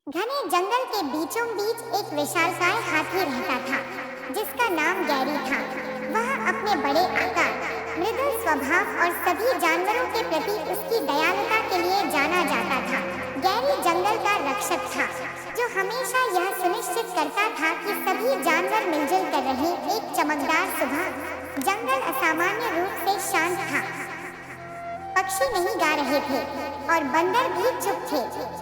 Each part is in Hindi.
घने जंगल के बीचों बीच एक विशालकाय हाथी रहता था, जिसका नाम गैरी था। वह अपने बड़े आकार, मृदुल स्वभाव और सभी जानवरों के प्रति उसकी दयालुता के लिए जाना जाता था। गैरी जंगल का रक्षक था, जो हमेशा यह सुनिश्चित करता था कि सभी जानवर मिलजुल कर रहें। एक चमकदार सुबह जंगल असामान्य रूप से शांत था। पक्षी नहीं गा रहे थे और बंदर भी चुप थे।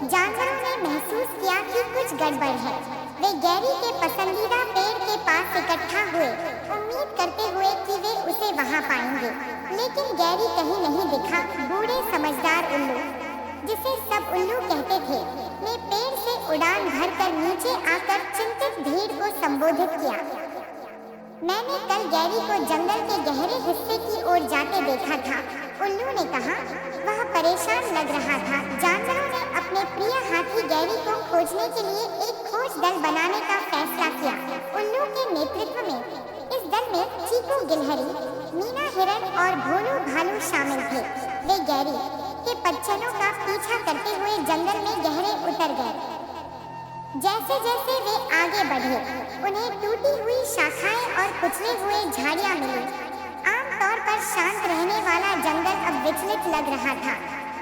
जानवरों ने महसूस किया कि कुछ गड़बड़ है। वे गैरी के पसंदीदा पेड़ के पास इकट्ठा हुए, उम्मीद करते हुए कि वे उसे वहां पाएंगे। लेकिन गैरी कहीं नहीं दिखा। बूढ़े समझदार उल्लू, जिसे सब उल्लू कहते थे, ने पेड़ से उड़ान भरकर नीचे आकर चिंतित भीड़ को संबोधित किया। मैंने कल गैरी को जंगल के गहरे हिस्से की ओर जाते देखा था, उल्लू ने कहा। वह परेशान लग रहा था। जानवरों ने अपने प्रिय हाथी गैरी को खोजने के लिए एक खोज दल बनाने का फैसला किया। उल्लू के नेतृत्व में इस दल में चीकू गिलहरी, मीना हिरन और भोलू भालू शामिल थे। वे गैरी के पदचिह्नों का पीछा करते हुए जंगल में गहरे उतर गए। जैसे जैसे वे आगे बढ़े, उन्हें टूटी हुई शाखाएं और कुचले हुए झाड़ियां मिली। आमतौर पर शांत रहने वाला जंगल अब विचलित लग रहा था,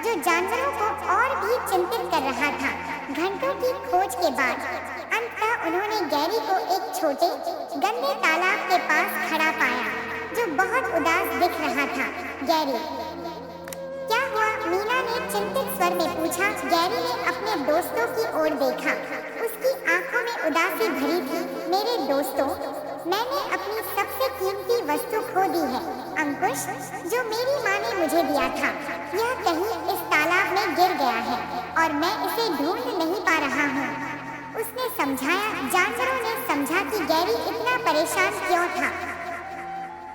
जो जानवरों को और भी चिंतित कर रहा था। घंटों की खोज के बाद अंततः उन्होंने गैरी को एक छोटे गंदे तालाब के पास खड़ा पाया, जो बहुत उदास दिख रहा था। गैरी, क्या हुआ? मीना ने चिंतित स्वर में पूछा। गैरी ने अपने दोस्तों की ओर देखा। उसकी आंखों में उदासी भरी थी। मेरे दोस्तों, मैंने अपनी सबसे कीमती वस्तु खो दी है, अंकुश, जो मेरी माँ ने मुझे दिया था। यह कहीं इस तालाब में गिर गया है और मैं इसे ढूंढ नहीं पा रहा हूँ, उसने समझाया। जानवरों ने समझा कि गैरी इतना परेशान क्यों था।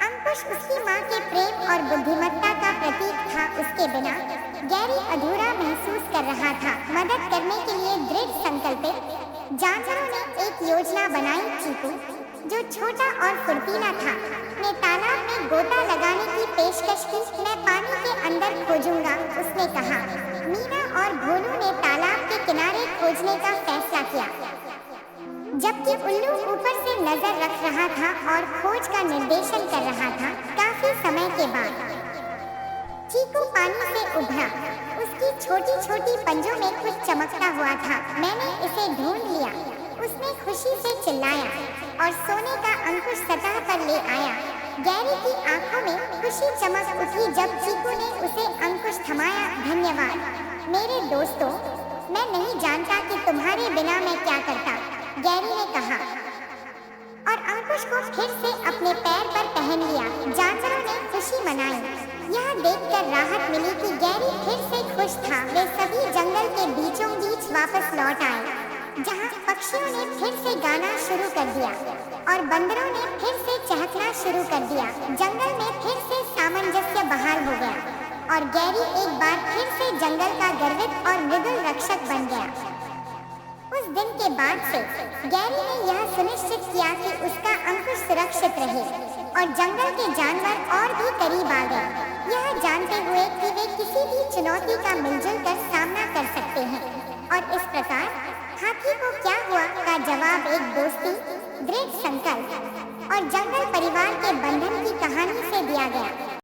अंकुश उसकी माँ के प्रेम और बुद्धिमत्ता का प्रतीक था। उसके बिना गैरी अधूरा महसूस कर रहा था। मदद करने के लिए दृढ़ संकल्पित जानवरों ने एक योजना बनाई। चीकू, जो छोटा और फुर्तीला था, ने तालाब में गोता लगाने की पेशकश की। मैं पानी के अंदर खोजूंगा, उसने कहा। मीना और भोलू ने तालाब के किनारे खोजने का फैसला किया, जबकि उल्लू ऊपर से नजर रख रहा था और खोज का निर्देशन कर रहा था। काफी समय के बाद चीकू पानी से उभरा। उसकी छोटी छोटी पंजों में कुछ चमकता हुआ था। मैंने इसे ढूंढ लिया, उसने खुशी से चिल्लाया और सोने का अंकुश सतह पर ले आया। गैरी की आंखों में खुशी चमक उठी जब चीकू ने उसे अंकुश थमाया। धन्यवाद मेरे दोस्तों, मैं नहीं जानता कि तुम्हारे बिना मैं क्या करता, गैरी ने कहा और अंकुश को फिर से अपने पैर पर पहन लिया। जानवरों ने खुशी मनाई। यह देखकर राहत मिली कि गैरी फिर से खुश था। वे सभी जंगल के बीचों बीच वापस लौट आए, जहां पक्षियों ने फिर से गाना शुरू कर दिया और बंदरों ने फिर से चहकना शुरू कर दिया। जंगल में फिर से सामंजस्य बहाल हो गया और गैरी एक बार फिर से जंगल का गर्वित और मृदुल रक्षक बन गया। उस दिन के बाद से गैरी ने यह सुनिश्चित किया कि उसका अंकुश सुरक्षित रहे और जंगल के जानवर और भी करीब आ गए, यह जानते हुए कि वे किसी भी चुनौती का मिलजुल कर सामना कर सकते हैं। और इस प्रकार हाथी को क्या हुआ का जवाब एक दोस्ती, दृढ़ संकल्प और जंगल परिवार के बंधन की कहानी से दिया गया।